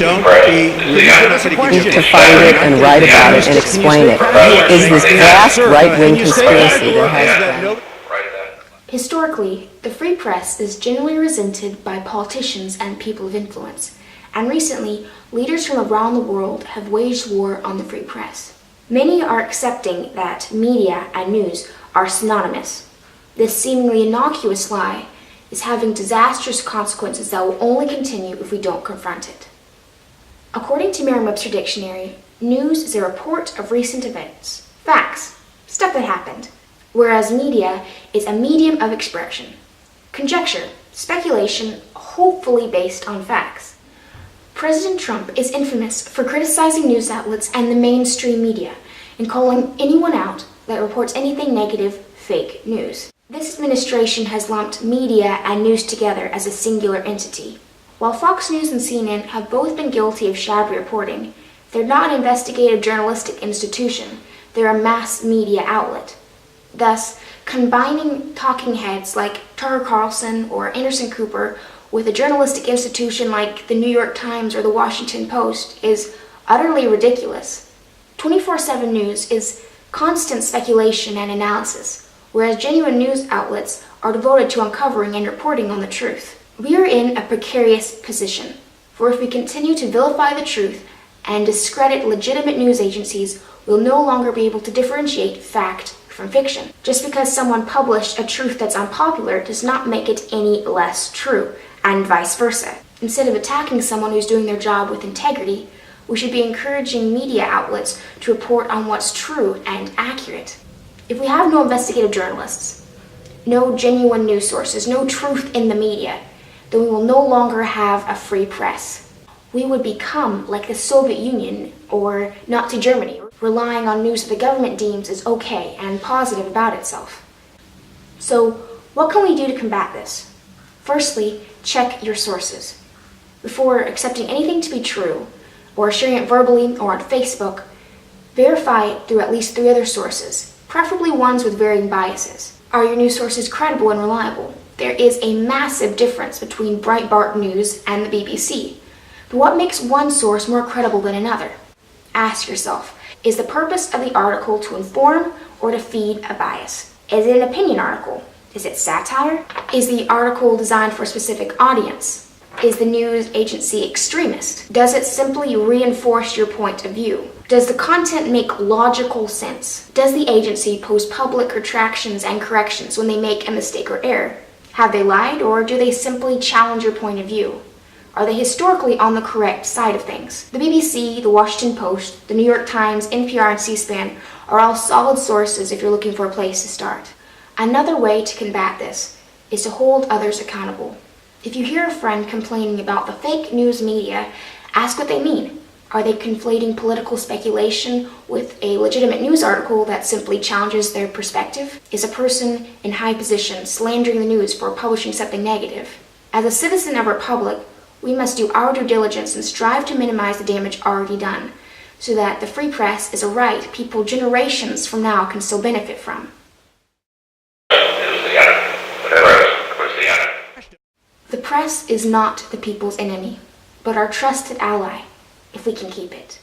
Don't be to find it and write about it and explain it, is this vast right-wing conspiracy that has been. Historically, the free press is generally resented by politicians and people of influence, and recently, leaders from around the world have waged war on the free press. Many are accepting that media and news are synonymous. This seemingly innocuous lie is having disastrous consequences that will only continue if we don't confront it. According to Merriam-Webster Dictionary, news is a report of recent events, facts, stuff that happened, whereas media is a medium of expression, conjecture, speculation, hopefully based on facts. President Trump is infamous for criticizing news outlets and the mainstream media and calling anyone out that reports anything negative fake news. This administration has lumped media and news together as a singular entity. While Fox News and CNN have both been guilty of shabby reporting, they're not an investigative journalistic institution, they're a mass media outlet. Thus, combining talking heads like Tucker Carlson or Anderson Cooper with a journalistic institution like the New York Times or the Washington Post is utterly ridiculous. 24/7 news is constant speculation and analysis, whereas genuine news outlets are devoted to uncovering and reporting on the truth. We are in a precarious position, for if we continue to vilify the truth and discredit legitimate news agencies, we'll no longer be able to differentiate fact from fiction. Just because someone published a truth that's unpopular does not make it any less true, and vice versa. Instead of attacking someone who's doing their job with integrity, we should be encouraging media outlets to report on what's true and accurate. If we have no investigative journalists, no genuine news sources, no truth in the media, then we will no longer have a free press. We would become like the Soviet Union or Nazi Germany, relying on news that the government deems is okay and positive about itself. So, what can we do to combat this? Firstly, check your sources. Before accepting anything to be true, or sharing it verbally or on Facebook, verify it through at least 3 other sources, preferably ones with varying biases. Are your news sources credible and reliable? There is a massive difference between Breitbart News and the BBC. But what makes one source more credible than another? Ask yourself, is the purpose of the article to inform or to feed a bias? Is it an opinion article? Is it satire? Is the article designed for a specific audience? Is the news agency extremist? Does it simply reinforce your point of view? Does the content make logical sense? Does the agency post public retractions and corrections when they make a mistake or error? Have they lied, or do they simply challenge your point of view? Are they historically on the correct side of things? The BBC, the Washington Post, the New York Times, NPR, and C-SPAN are all solid sources if you're looking for a place to start. Another way to combat this is to hold others accountable. If you hear a friend complaining about the fake news media, ask what they mean. Are they conflating political speculation with a legitimate news article that simply challenges their perspective? Is a person in high position slandering the news for publishing something negative? As a citizen of our republic, we must do our due diligence and strive to minimize the damage already done, so that the free press is a right people generations from now can still benefit from. The press is not the people's enemy, but our trusted ally, if we can keep it.